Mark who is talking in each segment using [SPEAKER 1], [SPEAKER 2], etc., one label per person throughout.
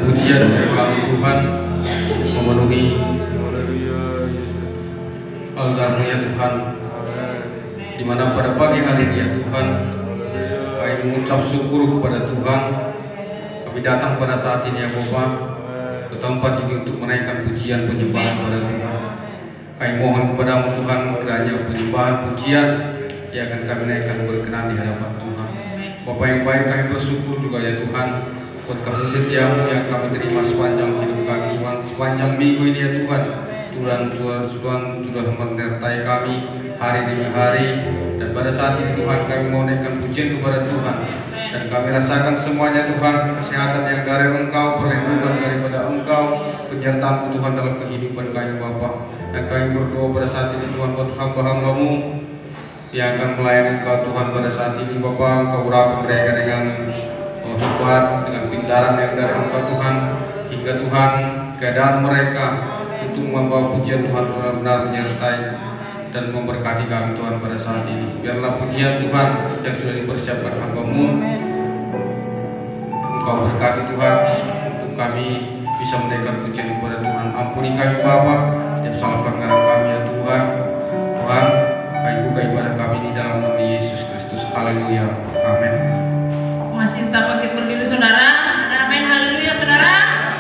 [SPEAKER 1] pujian dari kami Tuhan memenuhi altar-Mu ya Tuhan, di mana pada pagi hari ini ya Tuhan kami mengucap syukur kepada Tuhan. Kami datang pada saat ini ya Bapa ke tempat ini untuk menaikkan pujian penyembahan pada Tuhan. Kami mohon kepada-Mu Tuhan, kiranya penyembahan pujian yang akan kami naikkan berkenan di hadapan Tuhan. Bapa yang baik, kami bersyukur juga ya Tuhan buat kasih setia-Mu yang kami terima sepanjang hidup kami Tuhan, sepanjang minggu ini ya Tuhan. Tuhan sudah menyertai kami hari demi hari, dan pada saat ini Tuhan kami mau naikkan pujian kepada Tuhan, dan kami rasakan semuanya Tuhan, kesehatan yang dari Engkau, perlindungan daripada Engkau, penyertaan Tuhan dalam kehidupan kami Bapa. Dan kami berdoa pada saat ini Tuhan buat hamba-hamba-Mu yang akan melayani Engkau Tuhan pada saat ini Bapa. Engkau urapi mereka dengan hikmat, dengan pintaran yang dari Engkau Tuhan, hingga Tuhan keadaan mereka untuk membawa pujian Tuhan benar-benar menyertai dan memberkati kami Tuhan pada saat ini. Biarlah pujian Tuhan yang sudah dipersiapkan hamba-Mu Engkau berkati Tuhan, untuk kami bisa menaikkan pujian kepada Tuhan. Ampuni kami Bapa yang salah pelanggaran kami ya Tuhan. Tuhan, kami buka ibadah kami di dalam nama Yesus Kristus. Haleluya, amin.
[SPEAKER 2] Masih tetap bangkit berdiri saudara. Amin, haleluya saudara.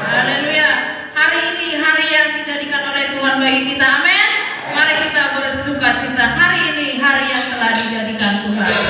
[SPEAKER 2] Haleluya. Hari ini hari yang dijadikan oleh Tuhan bagi kita. Amin. Mari kita bersuka cita. Hari ini hari yang telah dijadikan Tuhan.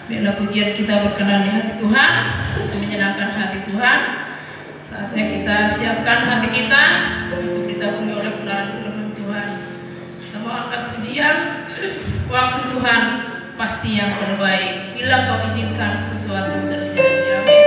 [SPEAKER 2] Biarlah pujian kita berkenan di hati Tuhan, bisa menyenangkan hati Tuhan. Saatnya kita siapkan hati kita untuk didahului oleh kebenaran firman Tuhan. Kita mau angkat pujian, waktu Tuhan pasti yang terbaik. Bila Kau izinkan sesuatu terjadi, amin.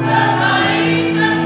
[SPEAKER 3] Kebaikan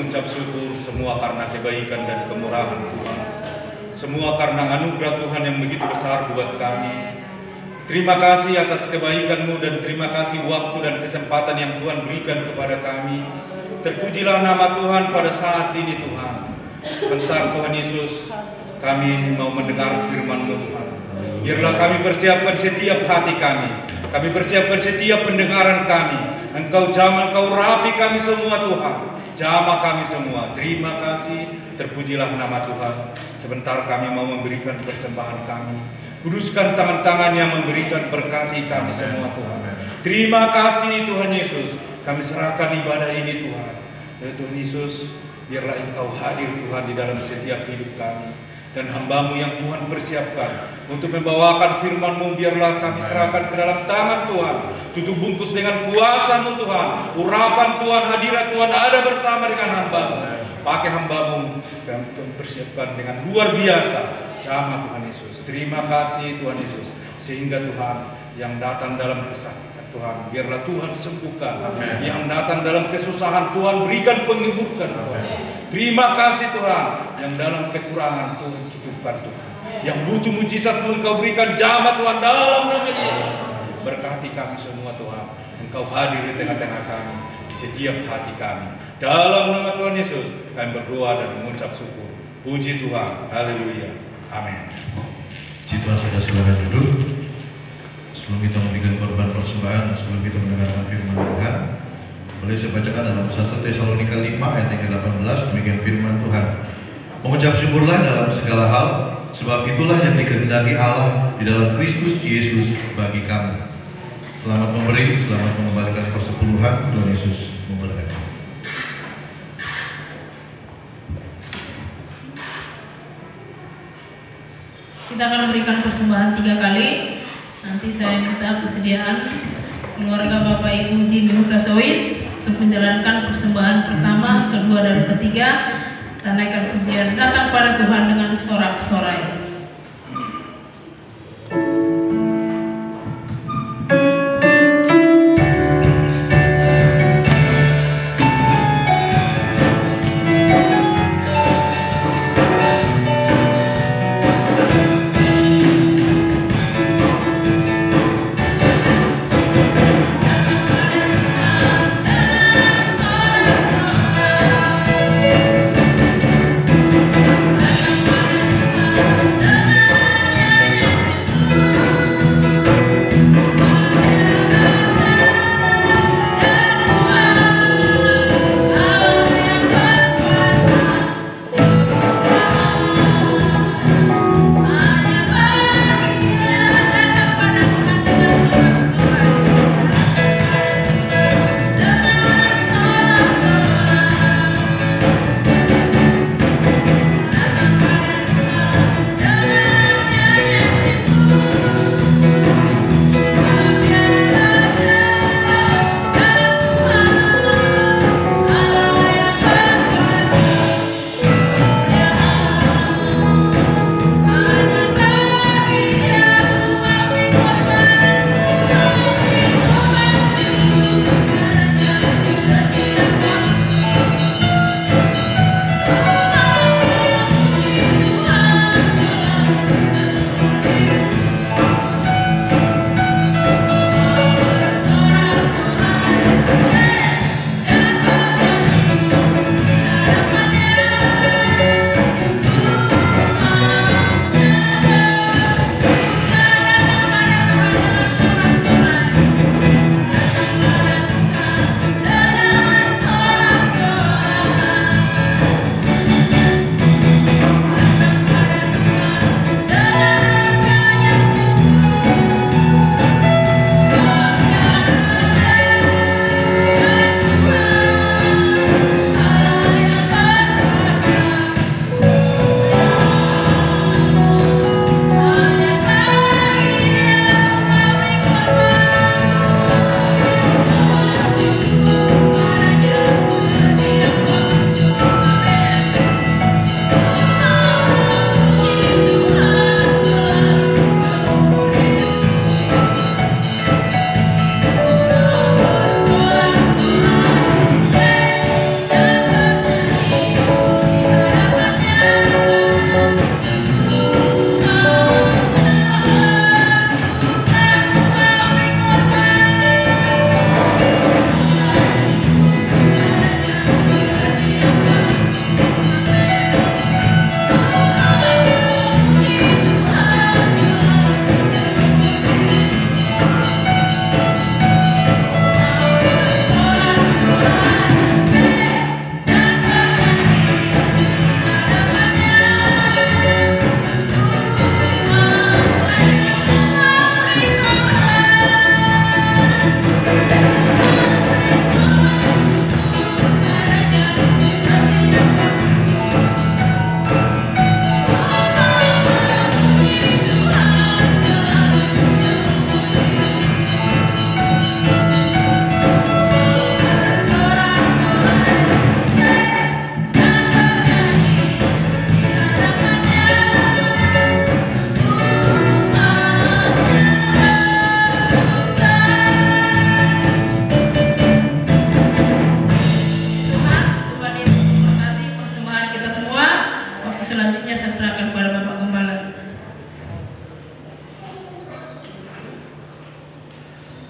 [SPEAKER 3] mengucap syukur semua karena kebaikan dan kemurahan Tuhan. Semua karena anugerah Tuhan yang begitu besar buat kami. Terima kasih atas kebaikan-Mu dan terima kasih waktu dan kesempatan yang Tuhan berikan kepada kami. Terpujilah nama Tuhan pada saat ini Tuhan. Sebentar Tuhan Yesus, kami mau mendengar firman-Mu Tuhan. Biarlah kami persiapkan setiap hati kami. Kami persiapkan setiap pendengaran kami. Engkau jamah, Engkau rapi kami semua Tuhan. Jamah kami semua. Terima kasih. Terpujilah nama Tuhan. Sebentar kami mau memberikan persembahan kami. Kuduskan tangan-tangan yang memberikan, berkati kami semua Tuhan. Terima kasih Tuhan Yesus. Kami serahkan ibadah ini Tuhan. Ya Tuhan Yesus, biarlah Engkau hadir Tuhan di dalam setiap hidup kami. Dan hamba-Mu yang Tuhan persiapkan untuk membawakan firman-Mu, biarlah kami serahkan ke dalam tangan Tuhan. Tutup bungkus dengan kuasa-Mu Tuhan. Urapan Tuhan, hadirat Tuhan ada bersama dengan hamba-Mu. Pakai hamba-Mu yang Tuhan persiapkan dengan luar biasa. Jamah Tuhan Yesus. Terima kasih Tuhan Yesus. Sehingga Tuhan yang datang dalam kesakitan Tuhan, biarlah Tuhan sembuhkan. Amen. Yang datang dalam kesusahan Tuhan berikan penghiburan Tuhan. Terima kasih Tuhan. Yang dalam kekurangan Tuhan cukupkan Tuhan. Yang butuh mujizat Tuhan Engkau berikan. Jamah Tuhan dalam nama Yesus. Berkati kami semua Tuhan. Engkau hadir di tengah-tengah kami, di setiap hati kami. Dalam nama Tuhan Yesus kami berdoa dan mengucap syukur. Puji Tuhan. Haleluya. Amin.
[SPEAKER 4] Puji Tuhan, sudah silakan duduk. Sebelum kita memberikan korban persembahan, sebelum kita mendengarkan firman Tuhan, boleh saya bacakan dalam 1 Tesalonika 5 ayat yang ke-18, demikian firman Tuhan. Mengucap syukurlah dalam segala hal, sebab itulah yang dikehendaki Allah di dalam Kristus Yesus bagi kamu. Selamat memberi, selamat mengembalikan persepuluhan. Tuhan Yesus memberkati.
[SPEAKER 2] Kita akan memberikan persembahan 3 kali. Nanti saya minta kesediaan keluarga Bapak Ibu Jimmy Hukasawit untuk menjalankan persembahan pertama, kedua, dan ketiga. Kita naikkan pujian datang pada Tuhan dengan sorak-sorai.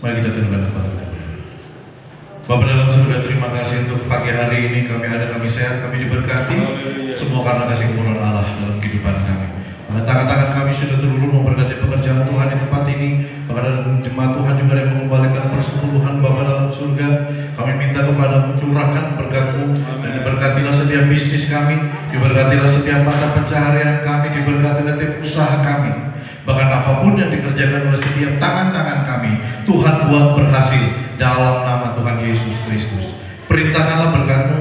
[SPEAKER 4] Mari kita tundukkan kepala kita. Bapa dalam surga, terima kasih untuk pagi hari ini kami ada, kami sehat, kami diberkati. Semua karena kasih kemurahan Allah dalam kehidupan kami. Tangan-tangan kami sudah terulur memberkati pekerjaan Tuhan di tempat ini. Bahkan jemaat Tuhan juga yang mengembalikan persepuluhan Bapa dalam surga. Kami minta kepada curahkan berkat-Mu dan diberkatilah setiap bisnis kami, diberkatilah setiap mata pencaharian kami, diberkatilah setiap usaha kami. Bahkan apapun yang dikerjakan oleh setiap tangan-tangan kami, Tuhan buat berhasil dalam nama Tuhan Yesus Kristus. Perintahkanlah berkat-Mu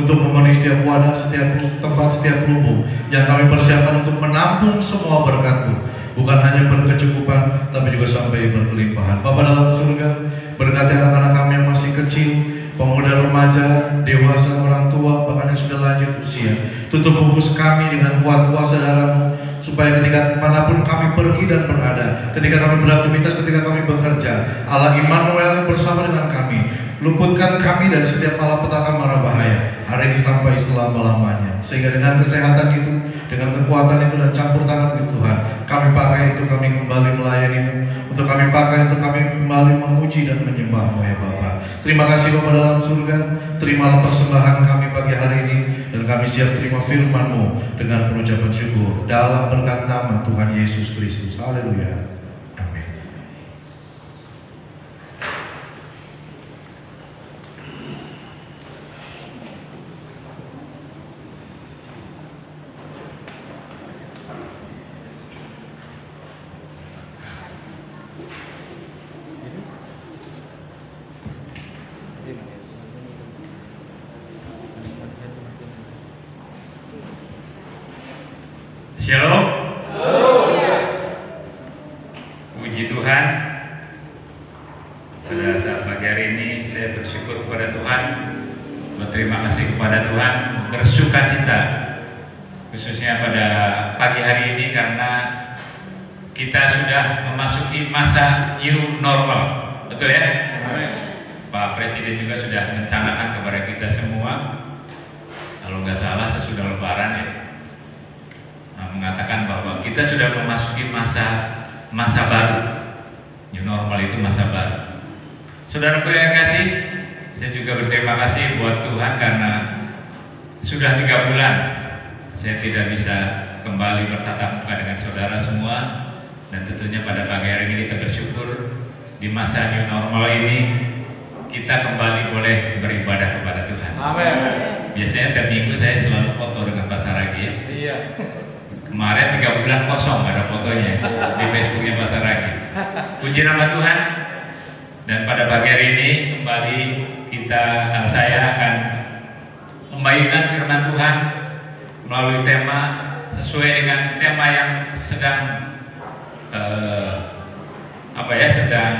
[SPEAKER 4] untuk memenuhi setiap wadah, setiap tempat, setiap lubung yang kami persiapkan untuk menampung semua berkat-Mu. Bukan hanya berkecukupan, tapi juga sampai berkelimpahan. Bapa dalam surga, berkati anak-anak kami yang masih kecil, pemuda, remaja, dewasa, orang tua, bahkan yang sudah lanjut usia. Tutup bungkus kami dengan kuat kuasa darah-Mu, supaya ketika manapun kami pergi dan berada, ketika kami beraktivitas, ketika kami bekerja, Allah Immanuel bersama dengan kami. Luputkan kami dari setiap malapetaka mara bahaya hari ini sampai selama-lamanya, sehingga dengan kesehatan itu, dengan kekuatan itu dan campur tangan itu Tuhan, kami pakai itu, kami kembali melayani-Mu. Untuk kami pakai itu, kami kembali memuji dan menyembah-Mu ya Bapa. Terima kasih Bapa dalam surga. Terimalah persembahan kami pagi hari ini, dan kami siap terima firman-Mu dengan pengucapan syukur dalam berkat nama Tuhan Yesus Kristus. Haleluya. Amin.
[SPEAKER 5] Shalom. Puji Tuhan. Pada saat pagi hari ini saya bersyukur kepada Tuhan, berterima kasih kepada Tuhan, bersuka cita khususnya pada pagi hari ini karena kita sudah memasuki masa new normal. Betul ya? Pak Presiden juga sudah mencanangkan kepada kita semua, kalau nggak salah sesudah Lebaran ya, mengatakan bahwa kita sudah memasuki masa baru. New normal itu masa baru. Saudaraku yang kasih, saya juga berterima kasih buat Tuhan karena sudah 3 bulan saya tidak bisa kembali bertatap muka dengan saudara semua, dan tentunya pada pagi hari ini kita bersyukur di masa new normal ini kita kembali boleh beribadah kepada Tuhan. Amin. Biasanya tiap minggu saya selalu foto dengan Pak Saragi ya. Iya. Kemarin 3 bulan kosong, gak ada fotonya di Facebooknya Pak Saragi. Puji nama Tuhan. Dan pada pagi hari ini kembali saya akan membagikan firman Tuhan melalui tema sesuai dengan tema yang sedang sedang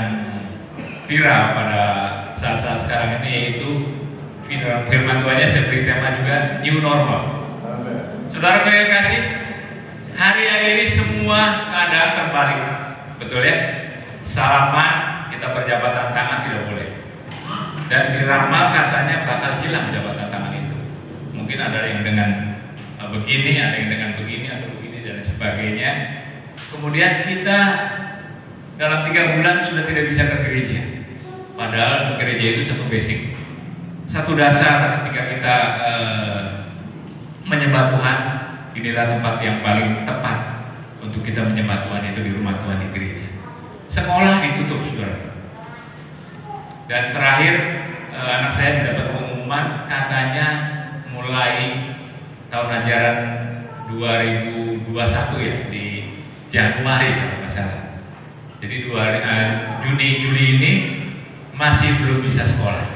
[SPEAKER 5] viral pada saat-saat sekarang ini, yaitu firman Tuhannya saya beri tema juga new normal. Saudara yang kasih, hari-hari ini semua keadaan terbalik, betul ya? Salaman kita berjabatan tangan tidak boleh, dan diramal katanya bakal hilang jabatan tangan itu. Mungkin ada yang dengan begini, ada yang dengan begini atau begini dan sebagainya. Kemudian kita dalam 3 bulan sudah tidak bisa ke gereja, padahal ke gereja itu satu basic, satu dasar ketika kita menyembah Tuhan. Inilah tempat yang paling tepat untuk kita menyembah Tuhan, itu di rumah Tuhan, di gereja. Sekolah ditutup, saudara. Dan terakhir anak saya mendapat pengumuman katanya mulai tahun ajaran 2021 ya, di Januari kalau nggak salah. Jadi Juni Juli ini masih belum bisa sekolah.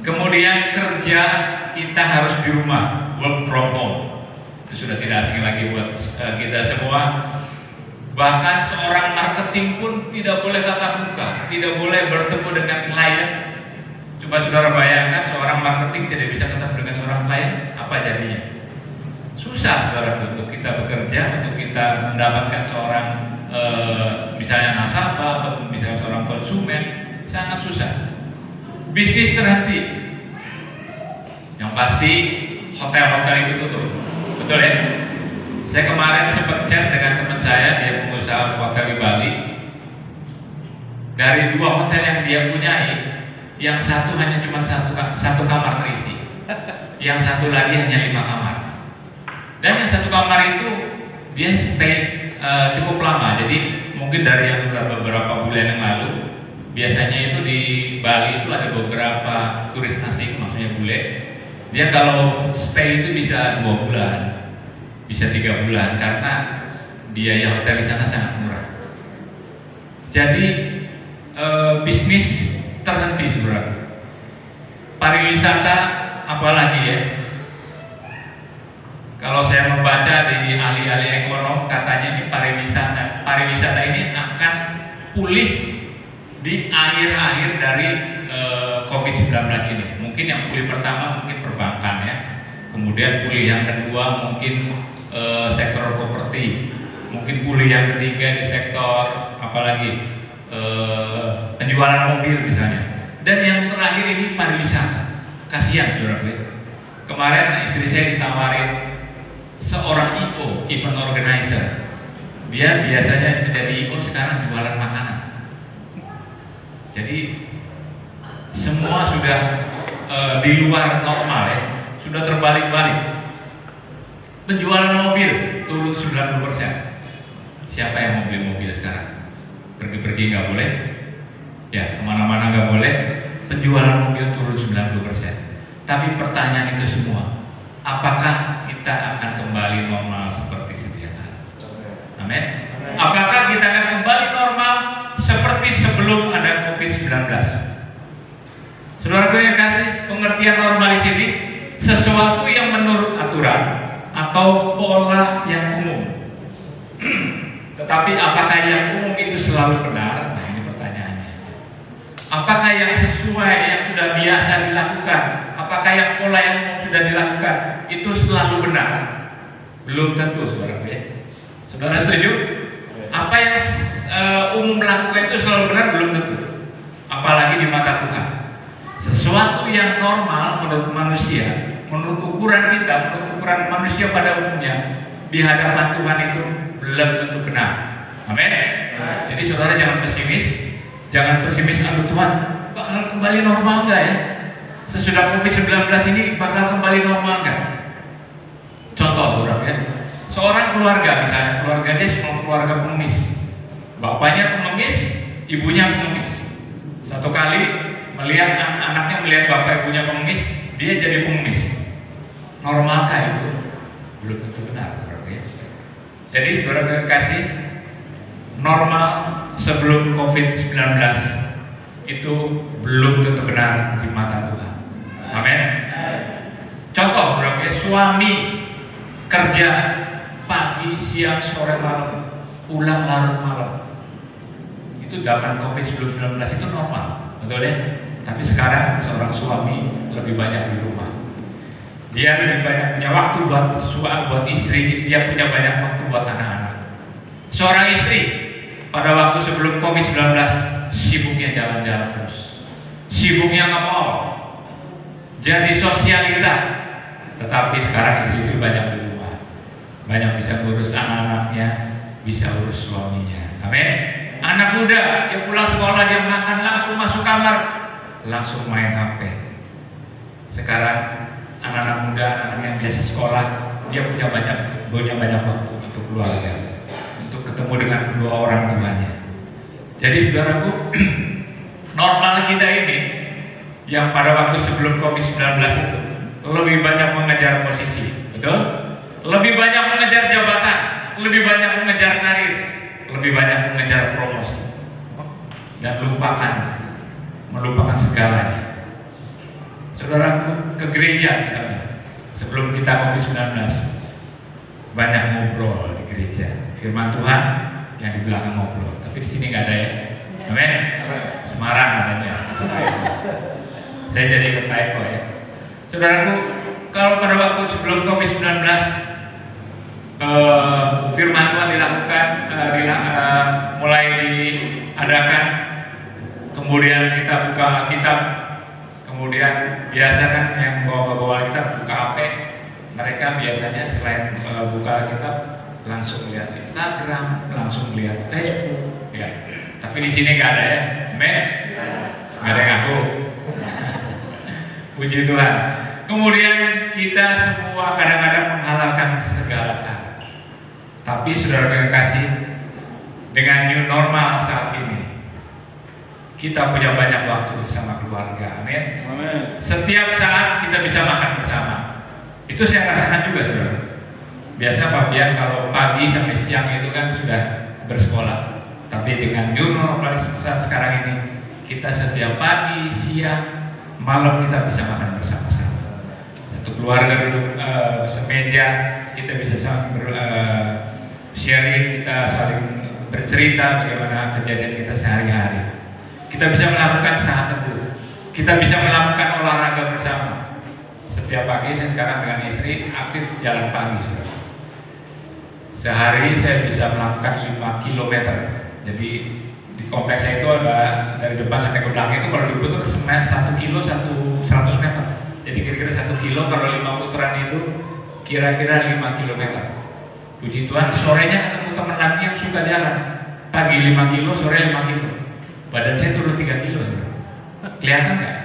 [SPEAKER 5] Kemudian kerja kita harus di rumah, work from home. Itu sudah tidak asing lagi buat kita semua. Bahkan seorang marketing pun tidak boleh tatap muka, tidak boleh bertemu dengan klien. Coba saudara bayangkan seorang marketing tidak bisa ketemu dengan seorang klien, apa jadinya? Susah saudara untuk kita bekerja, untuk kita mendapatkan seorang misalnya nasabah atau misalnya seorang konsumen, sangat susah. Bisnis terhenti. Yang pasti hotel-hotel itu tutup. Betul ya? Saya kemarin sempat chat dengan teman saya, dia pengusaha hotel di Bali. Dari 2 hotel yang dia punyai, yang satu hanya cuma satu kamar terisi, yang satu lagi hanya 5 kamar. Dan yang satu kamar itu dia stay cukup lama. Jadi mungkin dari yang beberapa bulan yang lalu, biasanya itu di Bali itu ada beberapa turis asing, maksudnya bule. Dia kalau stay itu bisa 2 bulan, bisa 3 bulan karena biaya hotel di sana sangat murah. Jadi bisnis terhenti saudara. Pariwisata apalagi ya? Kalau saya membaca di ahli-ahli ekonom, katanya ini pariwisata ini akan pulih di akhir-akhir dari COVID-19 ini. Mungkin yang pulih pertama mungkin perbankan ya, kemudian pulih yang kedua mungkin sektor properti, mungkin pulih yang ketiga di sektor apalagi penjualan mobil misalnya, dan yang terakhir ini pariwisata. Kasihan saudara gue. Kemarin istri saya ditawarin seorang IO, event organizer. Dia biasanya menjadi IO, sekarang jualan makanan. Jadi semua sudah di luar normal ya, sudah terbalik-balik. Penjualan mobil turun 90%. Siapa yang mau beli mobil sekarang? Pergi-pergi nggak boleh, ya kemana-mana nggak boleh. Penjualan mobil turun 90%. Tapi pertanyaan itu semua, apakah kita akan kembali normal seperti sedia kala? Amin. Apakah kita akan kembali normal seperti sebelum ada COVID-19? Saudara yang kasih, pengertian normal di sini sesuatu yang menurut aturan atau pola yang umum. Tetapi apakah yang umum itu selalu benar? Nah, ini pertanyaannya. Apakah yang sesuai, yang sudah biasa dilakukan, apakah yang pola yang umum sudah dilakukan itu selalu benar? Belum tentu, saudara ya. Saudara setuju? Apa yang umum melakukan itu selalu benar? Belum tentu. Apalagi di mata Tuhan. Sesuatu yang normal menurut manusia, menurut ukuran kita, menurut ukuran manusia pada umumnya, di hadapan Tuhan itu belum tentu benar. Amin. Jadi saudara jangan pesimis. Jangan pesimis, aduh Tuhan, bakal kembali normal enggak ya? Sesudah COVID-19 ini bakal kembali normal enggak? Contoh saudara ya, seorang keluarga misalnya, keluarga dia semua keluarga pengemis. Bapaknya pengemis, ibunya pengemis. Satu kali melihat anaknya melihat bapak ibunya pengemis, dia jadi pengemis. Normalkah itu? Belum tentu benar saudara ya. Jadi saudara kasih, normal sebelum COVID-19 itu belum tentu benar di mata Tuhan. Amin. Contoh berarti suami kerja pagi, siang, sore, malam, pulang larut malam. Itu zaman COVID-19 itu normal, betul ya? Tapi sekarang seorang suami lebih banyak di rumah. Dia lebih banyak punya waktu buat istri, dia punya banyak waktu buat anak-anak. Seorang istri pada waktu sebelum COVID-19 sibuknya jalan-jalan terus, sibuknya nge-mall, jadi sosialita. Tetapi sekarang istri banyak di rumah, banyak bisa ngurus anak-anaknya, bisa urus suaminya. Amin. Anak muda yang pulang sekolah dia makan langsung masuk kamar, langsung main HP. Sekarang anak-anak muda, anak yang biasa sekolah, dia punya banyak waktu untuk keluarga, untuk ketemu dengan kedua orang tuanya. Jadi saudaraku, normal kita ini yang pada waktu sebelum COVID-19 itu lebih banyak mengejar posisi, betul? Lebih banyak mengejar jabatan, lebih banyak mengejar karir, lebih banyak mengejar promosi, dan melupakan segalanya. Saudaraku, ke gereja misalnya, sebelum kita COVID-19 banyak ngobrol di gereja, firman Tuhan yang di belakang ngobrol, tapi di sini nggak ada ya. Amin. Semarang adanya. Saya jadi ikut typo ya. Saudaraku, kalau pada waktu sebelum COVID-19 firman Tuhan dilakukan, mulai diadakan, kemudian kita buka kitab, kemudian biasa kan yang bawa kitab buka HP, mereka biasanya selain buka kitab langsung lihat Instagram, langsung lihat Facebook, ya. Tapi di sini nggak ada ya, amin. Nggak ada yang ngaku. Puji Tuhan. Kemudian kita semua kadang-kadang menghalalkan segala cara. Tapi saudara yang kasih, dengan new normal saat ini, kita punya banyak waktu bersama keluarga, amin. Setiap saat kita bisa makan bersama. Itu saya rasakan juga, saudara. Biasa Pak Bian kalau pagi sampai siang itu kan sudah bersekolah. Tapi dengan new normal saat sekarang ini, kita setiap pagi, siang, malam kita bisa makan bersama-sama. Satu keluarga duduk semeja, kita bisa saling sharing, kita saling bercerita bagaimana kejadian kita sehari-hari. Kita bisa melakukan saat teduh, kita bisa melakukan olahraga bersama. Setiap pagi saya sekarang dengan istri aktif jalan pagi. Sehari saya bisa melakukan 5 km. Jadi di kompleks saya itu ada dari depan sampai ke belakang itu kalau diputar semen 1 kilo 100 meter. Jadi kira-kira 1 kilo kalau 5 putaran itu kira-kira 5 km. Puji Tuhan, sorenya ketemu teman lagi yang suka jalan. Pagi 5 kilo, sore 5 kilo. Badan saya turun 3 kilo. Kelihatan nggak?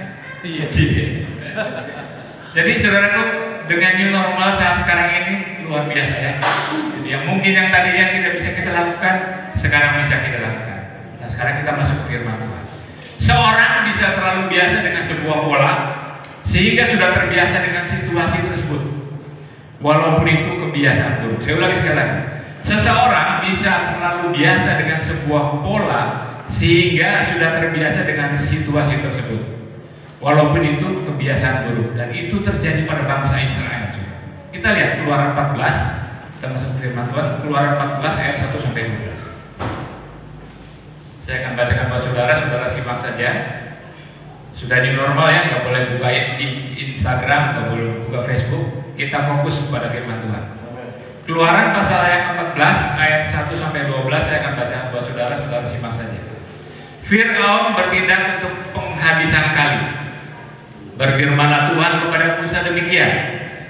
[SPEAKER 5] Iya. Jadi saudaraku, dengan new normal saat sekarang ini luar biasa ya. Jadi yang mungkin yang tadinya tidak bisa kita lakukan, sekarang bisa kita lakukan. Nah sekarang kita masuk ke firman Tuhan. Seorang bisa terlalu biasa dengan sebuah pola, sehingga sudah terbiasa dengan situasi tersebut. Walaupun itu kebiasaan buruk. Saya ulangi sekali lagi. Seseorang bisa terlalu biasa dengan sebuah pola, sehingga sudah terbiasa dengan situasi tersebut. Walaupun itu kebiasaan buruk, dan itu terjadi pada bangsa Israel. Kita lihat Keluaran 14, kita masuk firman Tuhan, Keluaran 14 ayat 1 sampai 12. Saya akan bacakan buat saudara simak saja. Sudah di normal ya, nggak boleh buka di Instagram, nggak boleh buka Facebook. Kita fokus kepada firman Tuhan. Keluaran pasal ayat 14 ayat 1 sampai 12 saya akan baca buat saudara simak saja. Fir'aun bertindak untuk penghabisan kali. Berfirmanlah Tuhan kepada Musa demikian,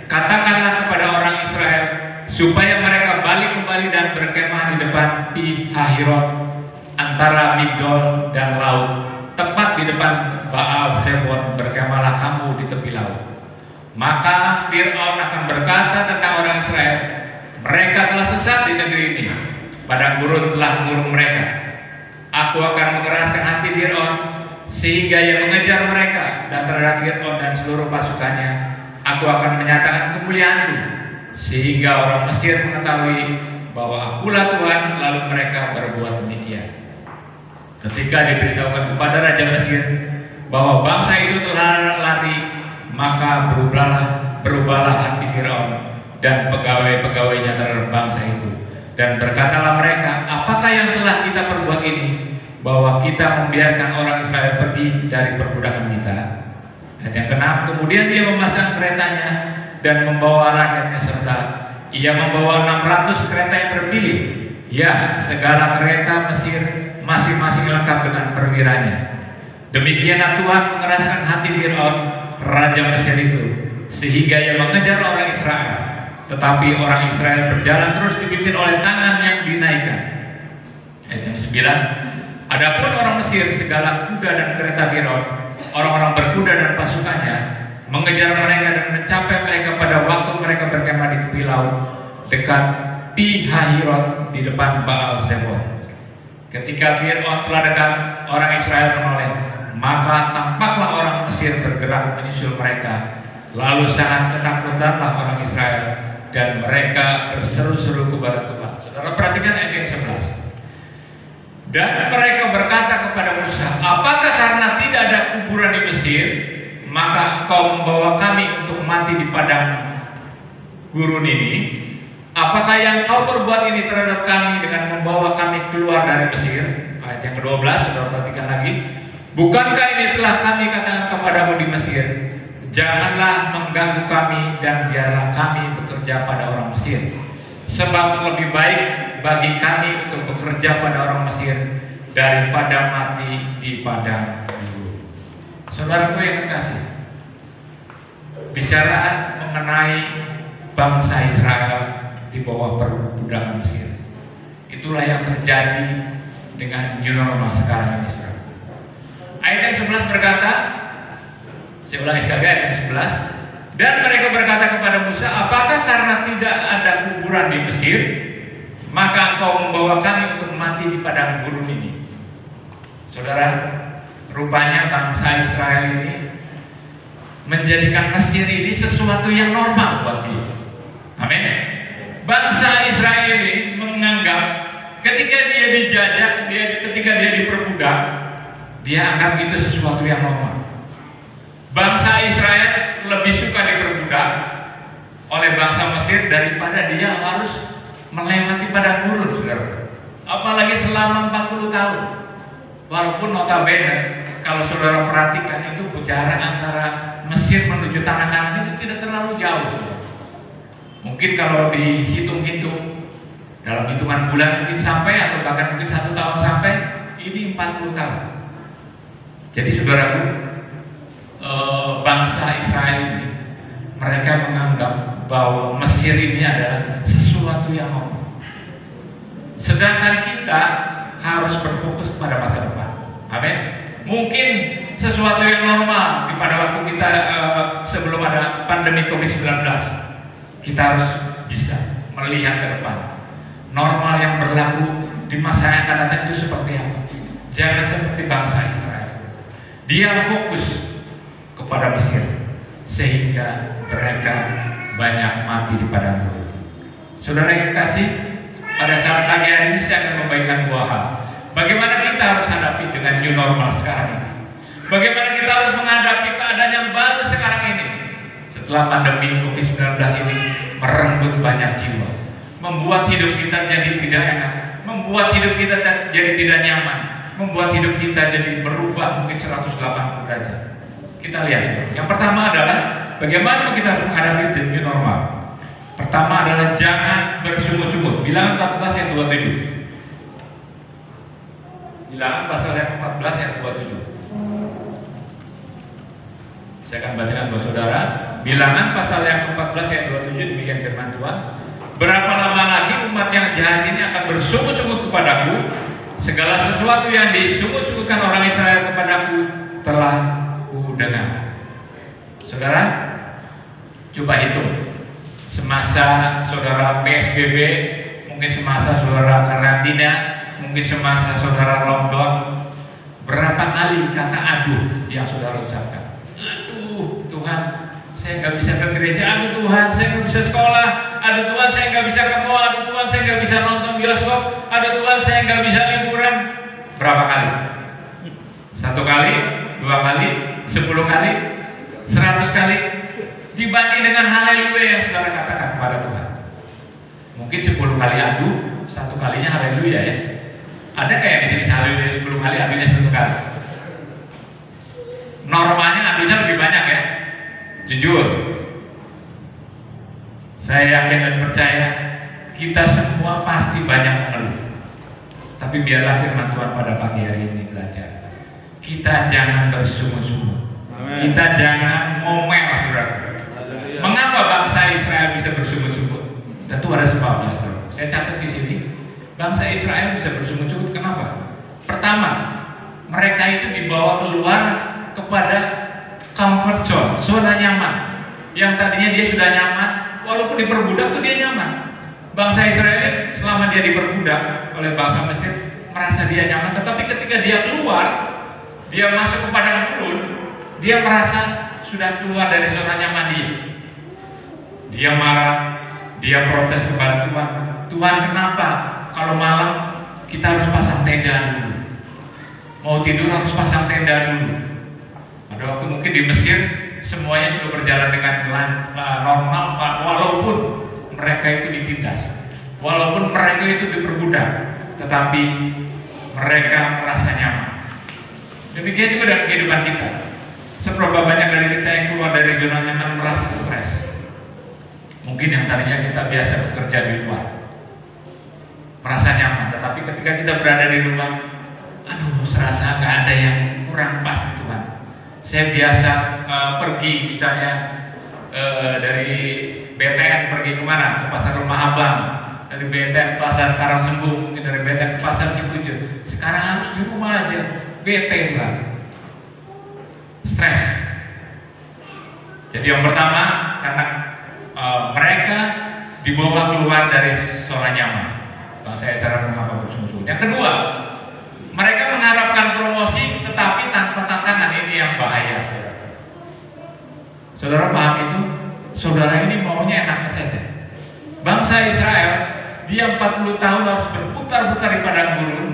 [SPEAKER 5] katakanlah kepada orang Israel supaya mereka balik kembali dan berkemah di depan Pi Hahirot antara Migdol dan laut, tepat di depan Baal Zebon. Berkemahlah kamu di tepi laut. Maka Fir'aun akan berkata tentang orang Israel, mereka telah sesat di negeri ini, padang gurun telah mengurung mereka. Aku akan mengeraskan hati Fir'aun sehingga ia mengejar mereka, dan terhadap Fir'aun dan seluruh pasukannya aku akan menyatakan kemuliaanku, sehingga orang Mesir mengetahui bahwa akulah Tuhan. Lalu mereka berbuat demikian. Ketika diberitahukan kepada Raja Mesir bahwa bangsa itu telah lari, maka berubahlah hati Fir'aun dan pegawai-pegawainya terhadap bangsa itu, dan berkatalah mereka, apakah yang telah kita perbuat ini, bahwa kita membiarkan orang Israel pergi dari perbudakan kita? Ayat yang ke-6, kemudian dia memasang keretanya dan membawa rakyatnya, serta ia membawa 600 kereta yang terpilih. Ya, segala kereta Mesir masing-masing lengkap dengan perwiranya. Demikianlah Tuhan mengeraskan hati Fir'aun, raja Mesir itu, sehingga ia mengejar orang Israel. Tetapi orang Israel berjalan terus dipimpin oleh tangan yang dinaikkan. Ayat yang 9, adapun orang Mesir, segala kuda dan kereta Fir'aun, orang-orang berkuda dan pasukannya, mengejar mereka dan mencapai mereka pada waktu mereka berkemah di tepi laut dekat Pi Hahirot di depan Baal Zebon. Ketika Fir'aun telah dekat, orang Israel menoleh, maka tampaklah orang Mesir bergerak menyusul mereka. Lalu sangat ketakutanlah orang Israel, dan mereka berseru-seru kepada Tuhan. Saudara perhatikan ayat yang 11. Dan mereka berkata kepada Musa, apakah karena tidak ada kuburan di Mesir, maka engkau membawa kami untuk mati di padang gurun ini? Apakah yang kau perbuat ini terhadap kami dengan membawa kami keluar dari Mesir? Ayat yang ke-12, saudara perhatikan lagi. Bukankah ini telah kami katakan kepadamu di Mesir, janganlah mengganggu kami dan biarlah kami bekerja pada orang Mesir, sebab lebih baik bagi kami untuk bekerja pada orang Mesir daripada mati di padang gurun. Saudaraku yang kekasih, bicara mengenai bangsa Israel di bawah perbudakan Mesir, itulah yang terjadi dengan new normal sekarang ini. Ayat yang 11 berkata, saya ulangi sekali ayat yang 11, dan mereka berkata kepada Musa, apakah karena tidak ada kuburan di Mesir, maka engkau membawa kami untuk mati di padang gurun ini? Saudara, rupanya bangsa Israel ini menjadikan Mesir ini sesuatu yang normal buat dia. Amin. Bangsa Israel ini menganggap ketika dia dijajah, ketika dia diperbudak, dia anggap itu sesuatu yang normal. Bangsa Israel lebih suka diperbudak oleh bangsa Mesir daripada dia harus melewati padang gurun, saudara. Apalagi selama 40 tahun. Walaupun notabene kalau saudara perhatikan itu jarak antara Mesir menuju tanah Kanaan itu tidak terlalu jauh. Mungkin kalau dihitung-hitung dalam hitungan bulan mungkin sampai, atau bahkan mungkin 1 tahun sampai, ini 40 tahun. Jadi saudaraku, bangsa Israel ini mereka menganggap bahwa Mesir ini adalah sesuatu yang normal. Sedangkan kita harus berfokus pada masa depan. Amin. Mungkin sesuatu yang normal pada waktu kita sebelum ada pandemi COVID-19, kita harus bisa melihat ke depan. Normal yang berlaku di masa yang akan datang itu seperti apa? Jangan seperti bangsa Israel. Dia fokus kepada Mesir sehingga mereka banyak mati di padang gurun. Saudara yang kekasih, pada saat pagi hari ini saya akan membagikan 2 hal. Bagaimana kita harus hadapi dengan new normal sekarang ini? Bagaimana kita harus menghadapi keadaan yang baru sekarang ini? Setelah pandemi COVID-19 ini merenggut banyak jiwa, membuat hidup kita jadi tidak enak, membuat hidup kita jadi tidak nyaman, membuat hidup kita jadi berubah mungkin 180 derajat. Kita lihat. Yang pertama adalah bagaimana kita harus menghadapi the new normal. Pertama adalah jangan bersungut-sungut. Bilangan 14 ayat 27. Bilangan pasal yang 14 ayat 27. Saya akan bacakan buat saudara. Bilangan pasal yang 14 ayat 27, demikian firman Tuhan. Berapa lama lagi umat yang jahat ini akan bersungut-sungut kepadaku? Segala sesuatu yang disungut-sungutkan orang Israel kepadaku telah ku dengar. Saudara, coba hitung. Semasa saudara PSBB, mungkin semasa saudara karantina, mungkin semasa saudara lockdown, berapa kali kata aduh yang saudara ucapkan? Aduh Tuhan, saya nggak bisa ke gereja. Aduh Tuhan, saya nggak bisa sekolah. Aduh Tuhan, saya nggak bisa ke mall. Aduh Tuhan, saya nggak bisa nonton bioskop. Aduh Tuhan, saya nggak bisa liburan. Berapa kali? 1 kali, 2 kali, 10 kali, 100 kali. Dibanding dengan haleluya yang saudara katakan kepada Tuhan. Mungkin 10 kali aduh, 1 kalinya haleluya ya. Ada kayak di sini haleluya 10 kali, aduhnya 1 kali. Normalnya aduhnya lebih banyak ya. Jujur, saya yakin dan percaya kita semua pasti banyak mengeluh. Tapi biarlah firman Tuhan pada pagi hari ini belajar. Kita jangan bersungut-sungut. Kita jangan ngomel, saudara. Mengapa bangsa Israel bisa bersungut-sungut? Tentu ada sebabnya, saudara. Saya catat di sini. Bangsa Israel bisa bersungut-sungut kenapa? Pertama, mereka itu dibawa keluar kepada comfort zone, zona nyaman. Yang tadinya dia sudah nyaman, walaupun diperbudak tuh dia nyaman. Bangsa Israel selama dia diperbudak oleh bangsa Mesir merasa dia nyaman, tetapi ketika dia keluar, dia masuk ke padang gurun, dia merasa sudah keluar dari zona nyaman dia. Dia marah, dia protes kepada Tuhan. Tuhan, kenapa kalau malam kita harus pasang tenda dulu? Mau tidur harus pasang tenda dulu. Ada waktu mungkin di Mesir semuanya sudah berjalan dengan normal, walaupun mereka itu ditindas, walaupun mereka itu diperbudak, tetapi mereka merasa nyaman. Demikian juga dalam kehidupan kita. Seberapa banyak dari kita yang keluar dari zona nyaman merasa stres. Mungkin yang tadinya kita biasa bekerja di luar, merasa nyaman, tetapi ketika kita berada di rumah, aduh, serasa nggak ada yang kurang pas di Tuhan. Saya biasa pergi misalnya dari BTN pergi kemana? Ke pasar Rumah Abang, dari BTN Pasar Karangsembung, mungkin dari BTN ke Pasar Cipuju. Sekarang harus di rumah aja, bete lah, stres. Jadi yang pertama karena mereka dibawa keluar dari zona nyaman. Kalau saya saran mengapa bersungguh-sungguh. Yang kedua, mereka mengharapkan promosi tetapi tanpa tantangan. Ini yang bahaya, saudara. Saudara paham itu? Saudara ini maunya enaknya saja. Bangsa Israel, dia 40 tahun harus berputar-putar di padang gurun.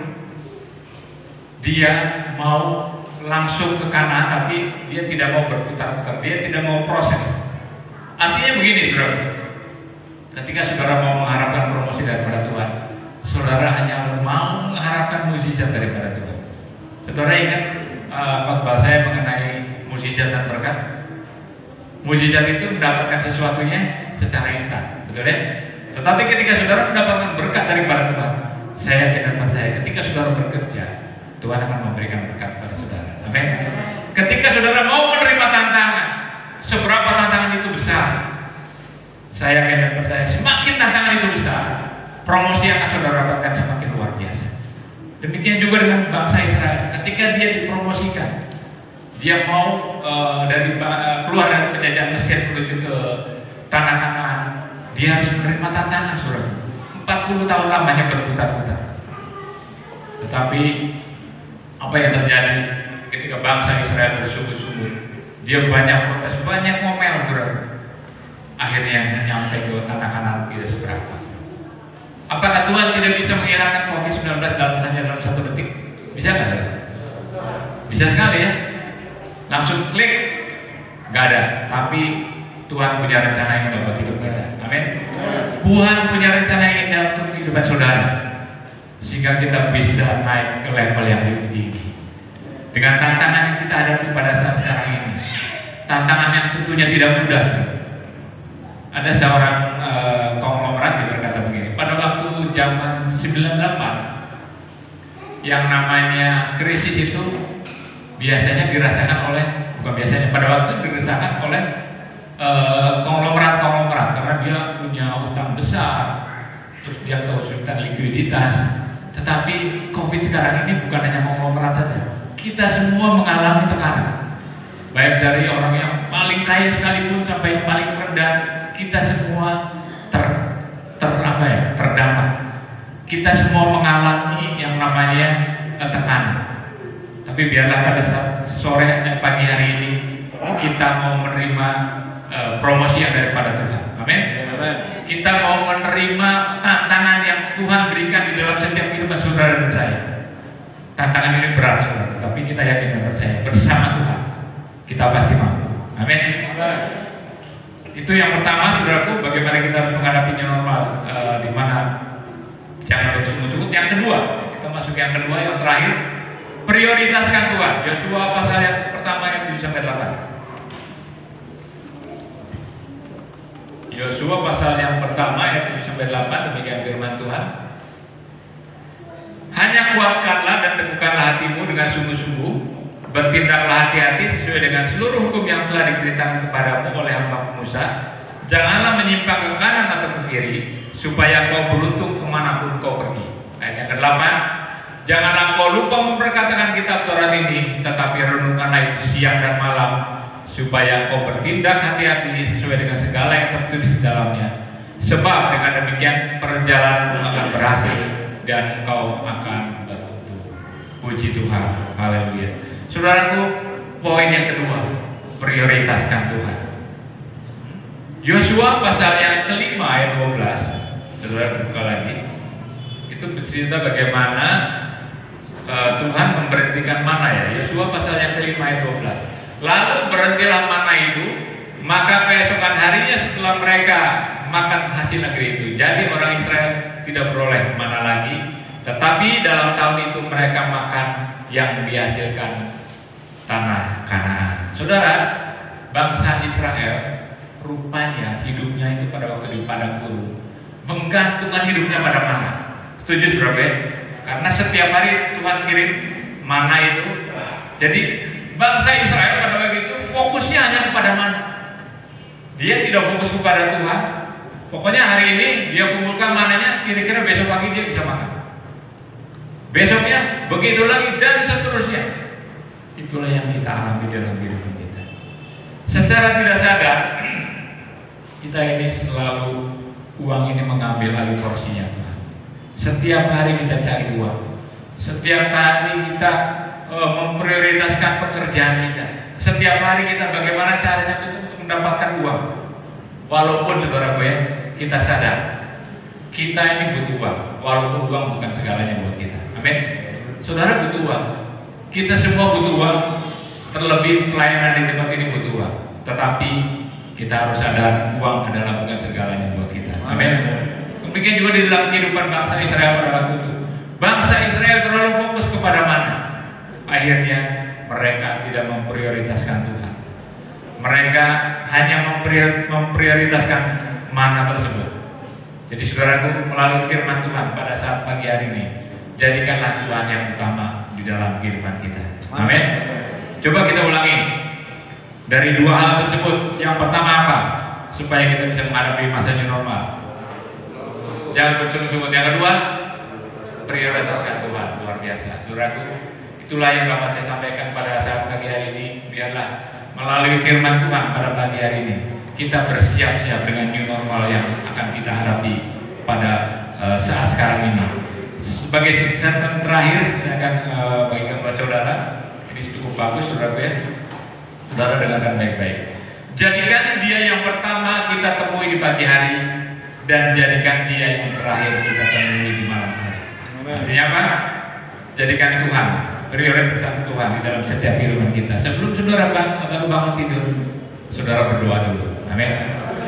[SPEAKER 5] Dia mau langsung ke Kanaan, tapi dia tidak mau berputar-putar, dia tidak mau proses. Artinya begini, saudara. Ketika saudara mau mengharapkan promosi daripada Tuhan, saudara hanya mau mengharapkan mukjizat daripada Tuhan. Saudara ingat khotbah saya mengenai mukjizat dan berkat? Mukjizat itu mendapatkan sesuatunya secara instan, betul ya? Tetapi ketika saudara mendapatkan berkat daripada Tuhan, saya yakin percaya ketika saudara bekerja, Tuhan akan memberikan berkat kepada saudara. Amin. Ketika saudara mau menerima tantangan, seberapa tantangan itu besar, saya yakin dan percaya semakin tantangan itu besar, promosi yang akan saudara dapatkan semakin luar biasa. Demikian juga dengan bangsa Israel. Ketika dia dipromosikan, dia mau keluar dari penjajahan Mesir menuju ke tanah Kanaan, dia harus menerima tantangan, saudara. 40 tahun lamanya berputar-putar. Tetapi apa yang terjadi ketika bangsa Israel bersungguh-sungguh? Dia banyak protes, banyak ngomel, saudara. Akhirnya nyampe ke tanah Kanaan tidak seberapa. Apakah Tuhan tidak bisa menghilangkan COVID-19 dalam satu detik? Bisa nggak? Bisa sekali ya. Langsung klik, nggak ada. Tapi Tuhan punya rencana yang indah buat hidup kita. Amin. Tuhan punya rencana yang indah untuk kehidupan saudara, sehingga kita bisa naik ke level yang lebih tinggi. Dengan tantangan yang kita hadapi pada saat sekarang ini, tantangan yang tentunya tidak mudah. Ada seorang konglomerat yang berkata begini, pada waktu zaman 98, yang namanya krisis itu biasanya dirasakan oleh, bukan biasanya, pada waktu itu dirasakan oleh konglomerat karena dia punya utang besar, terus dia kesulitan likuiditas. Tetapi COVID sekarang ini bukan hanya konglomerat saja, kita semua mengalami tekanan, baik dari orang yang paling kaya sekalipun sampai yang paling rendah, kita semua terdampak. Kita semua mengalami yang namanya tekanan. Tapi biarlah pada saat pagi hari ini kita mau menerima promosi yang daripada Tuhan. Amin. Kita mau menerima tantangan yang Tuhan berikan di dalam setiap kehidupan saudara dan saya. Tantangan ini berat, saudara, tapi kita yakin dan percaya bersama Tuhan kita pasti mampu. Amin. Itu yang pertama, saudaraku, bagaimana kita harus menghadapi new normal, di mana jangan bersungguh-sungguh. Yang kedua, kita masuk yang kedua, yang terakhir, prioritaskan Tuhan. Yosua pasal yang pertama yang 7-8. Yosua pasal yang pertama ayat 7-8, demikian firman Tuhan. Hanya kuatkanlah dan teguhkanlah hatimu dengan sungguh-sungguh, bertindaklah hati-hati sesuai dengan seluruh hukum yang telah diberitakan kepadamu oleh hamba Musa. Janganlah menyimpang ke kanan atau ke kiri, supaya kau beruntung kemanapun kau pergi. Ayat yang ke-8, janganlah kau lupa memperkatakan kitab Taurat ini, tetapi renungkanlah itu siang dan malam, supaya kau bertindak hati-hati sesuai dengan segala yang tertulis di dalamnya. Sebab dengan demikian perjalananmu akan berhasil dan kau akan beruntung. Puji Tuhan, haleluya. Saudaraku, poin yang kedua, prioritaskan Tuhan. Yosua pasal yang kelima ayat 12, saudara buka lagi. Itu bercerita bagaimana Tuhan memberhentikan mana ya. Yosua pasal yang kelima ayat 12. Lalu berhentilah mana itu, maka keesokan harinya setelah mereka makan hasil negeri itu, jadi orang Israel tidak beroleh mana lagi, tetapi dalam tahun itu mereka makan yang dihasilkan tanah Kanaan. Saudara, bangsa Israel rupanya hidupnya itu pada waktu di padang gurun menggantungkan hidupnya pada mana? Setuju saudara? Karena setiap hari Tuhan kirim mana itu. Jadi bangsa Israel pada waktu itu fokusnya hanya kepada mana. Dia tidak fokus kepada Tuhan, Pokoknya hari ini dia kumpulkan mananya, kira-kira besok pagi dia bisa makan. Besoknya begitu lagi dan seterusnya. Itulah yang kita alami dalam kehidupan kita. Secara tidak sadar, kita ini selalu uang ini mengambil alih porsinya Tuhan. Setiap hari kita cari uang. Setiap hari kita memprioritaskan pekerjaan kita. Setiap hari kita bagaimana caranya untuk mendapatkan uang. Walaupun saudara gue, kita sadar kita ini butuh uang. Walaupun uang bukan segalanya buat kita. Amin. Saudara butuh uang. Kita semua butuh uang. Terlebih pelayanan di tempat ini butuh uang. Tetapi kita harus sadar uang adalah bukan segalanya buat kita. Amin. Demikian juga di dalam kehidupan bangsa Israel pada waktu itu. Bangsa Israel terlalu fokus kepada mana? Akhirnya mereka tidak memprioritaskan Tuhan. Mereka hanya memprioritaskan mana tersebut. Jadi saudaraku, melalui firman Tuhan pada saat pagi hari ini, jadikanlah Tuhan yang utama di dalam kehidupan kita. Amin. Coba kita ulangi dari dua hal tersebut. Yang pertama apa? Supaya kita bisa menghadapi masa new normal. Jangan bersungut-sungut. Yang kedua, prioritaskan Tuhan. Luar biasa. Saudaraku, itulah yang Bapak saya sampaikan pada saat pagi hari ini. Biarlah melalui firman Tuhan pada pagi hari ini kita bersiap-siap dengan new normal yang akan kita hadapi pada saat sekarang ini. Sebagai statement terakhir, saya akan bagikan kepada saudara. Ini cukup bagus, saudara ya. Saudara dengarkan baik-baik. Jadikan dia yang pertama kita temui di pagi hari, dan jadikan dia yang terakhir kita temui di malam hari. Artinya apa? Jadikan Tuhan, prioritaskan Tuhan di dalam setiap kehidupan kita. Sebelum saudara baru bangun tidur, saudara berdoa dulu. Amin.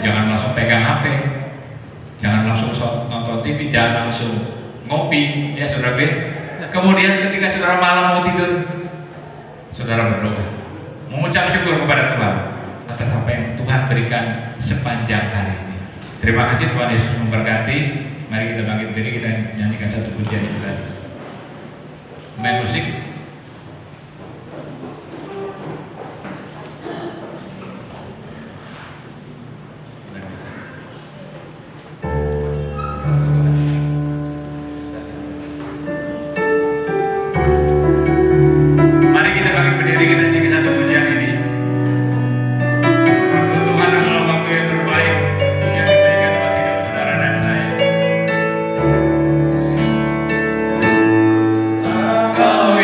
[SPEAKER 5] Jangan langsung pegang HP, jangan langsung nonton TV, jangan langsung ngopi, ya saudara. Kemudian ketika saudara malam mau tidur, saudara berdoa, mengucap syukur kepada Tuhan atas apa yang Tuhan berikan sepanjang hari ini. Terima kasih, Tuhan Yesus memberkati. Mari kita bangkit berdiri, kita nyanyikan satu pujian itu tadi. Main musik. Mari kita bangkit berdiri, kita nyanyikan satu pujian ini. Waktu Tuhan adalah waktu yang terbaik yang diberikan buat hidup saudara dan saya. Kau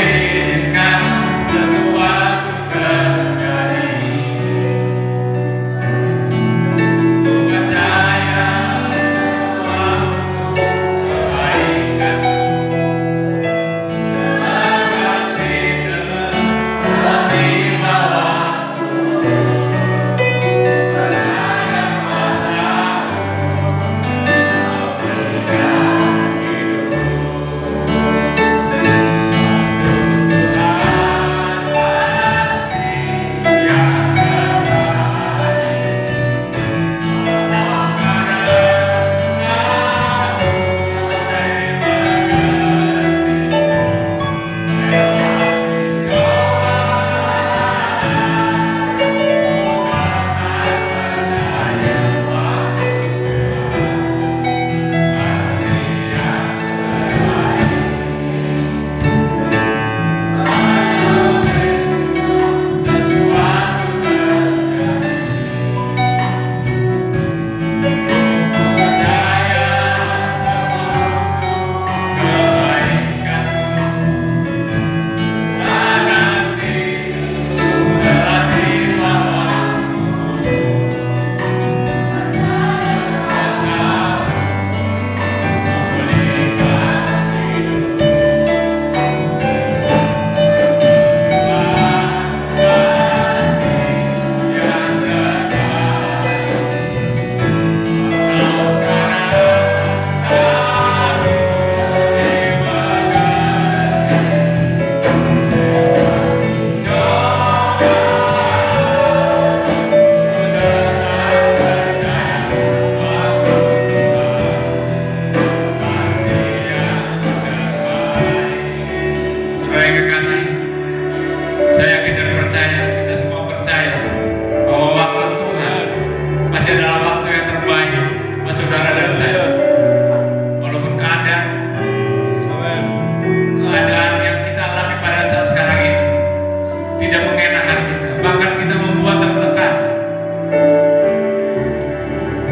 [SPEAKER 5] mengenakan kita, bahkan kita membuat tertekan.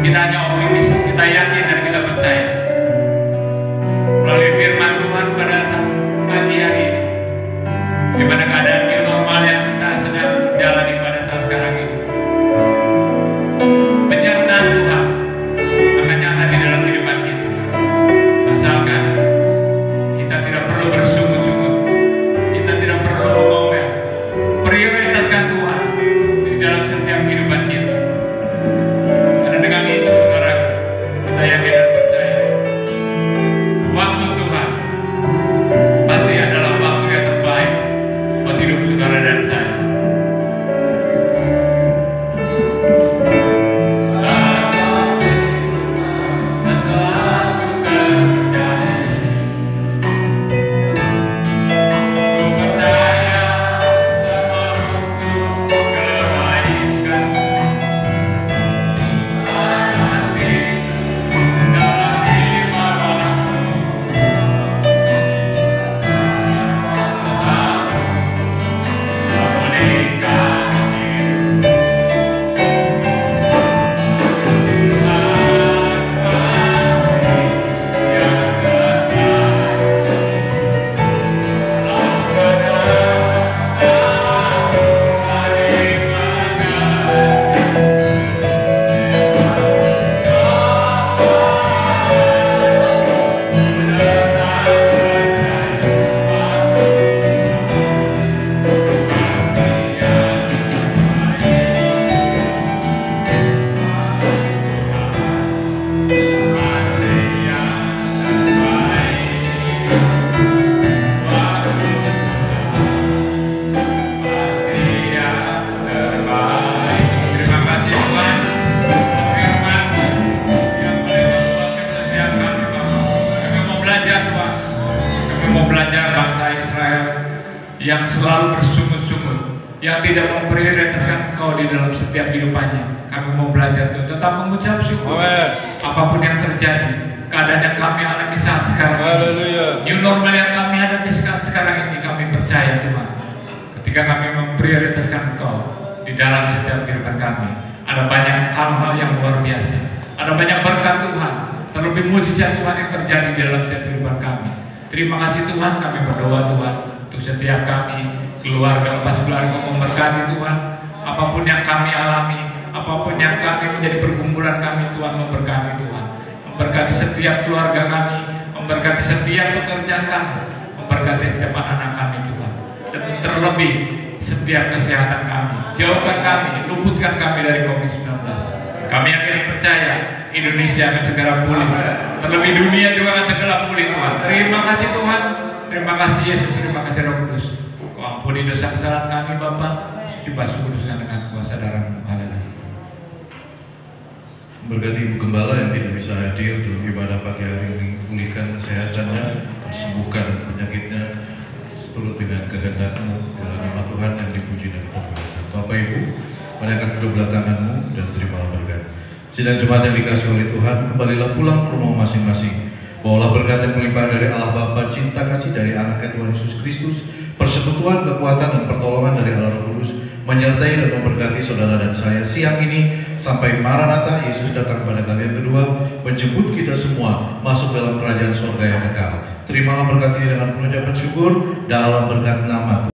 [SPEAKER 5] Kita hanya optimis, kita yakin dan kita percaya melalui firman Tuhan pada pagi hari ini, di mana keadaan new normal yang kita sedang jalani pada saat sekarang ini, penyertaan Tuhan akan nyata di dalam kehidupan kita. Asalkan kita tidak perlu bersungut-sungut, kita tidak perlu ngomel, prioritaskan Tuhan di dalam setiap kehidupan kita. Karena dengan itu, saudara, kita yakin dan percaya waktu Tuhan pasti adalah waktu yang terbaik buat hidup saudara dan saya. Yang selalu bersungut-sungut, yang tidak memprioritaskan Engkau di dalam setiap kehidupannya. Kami mau belajar Tuhan, tetap mengucap syukur. Apapun yang terjadi, keadaan yang kami alami saat sekarang, new normal yang kami hadapi saat sekarang ini, kami percaya Tuhan, ketika kami memprioritaskan Engkau di dalam setiap kehidupan kami, ada banyak hal-hal yang luar biasa, ada banyak berkat Tuhan, terlebih mujizat Tuhan yang terjadi di dalam setiap kehidupan kami. Terima kasih Tuhan, kami berdoa Tuhan untuk setiap kami, keluarga, lepas keluarga, memberkati Tuhan. Apapun yang kami alami, apapun yang kami menjadi pergumulan kami, Tuhan memberkati Tuhan. Memberkati setiap keluarga kami, memberkati setiap pekerjaan kami, memberkati setiap anak-anak kami Tuhan. Dan terlebih setiap kesehatan kami, jauhkan kami, luputkan kami dari COVID-19. Kami yakin percaya Indonesia akan segera pulih, terlebih dunia juga akan segera pulih Tuhan. Terima kasih Tuhan. Terima kasih Yesus, terima kasih Roh Kudus. Kau ampuni dosa kesalahan kami Bapa, suci basuh kuduskan dengan kuasa darah-Mu. Haleluya.
[SPEAKER 4] Berkati Ibu Gembala yang tidak bisa hadir dalam ibadah pagi hari ini, pulihkan kesehatannya, sembuhkan penyakitnya, seturut dengan kehendak-Mu, dalam nama Tuhan yang dipuji dan dimuliakan. Bapak Ibu, angkat kedua tangan-Mu dan terimalah berkat. Sidang jemaat yang dikasihi oleh Tuhan, kembalilah pulang ke rumah masing-masing. Bawalah berkat yang melimpah dari Allah Bapa, cinta kasih dari Anak Tuhan Yesus Kristus, persekutuan, kekuatan, dan pertolongan dari Allah Roh Kudus, menyertai dan memberkati saudara dan saya siang ini, sampai Maranatha Yesus datang pada kali yang kedua, menjemput kita semua masuk dalam kerajaan surga yang kekal. Terimalah berkat ini dengan pengucapan syukur dalam berkat nama Tuhan.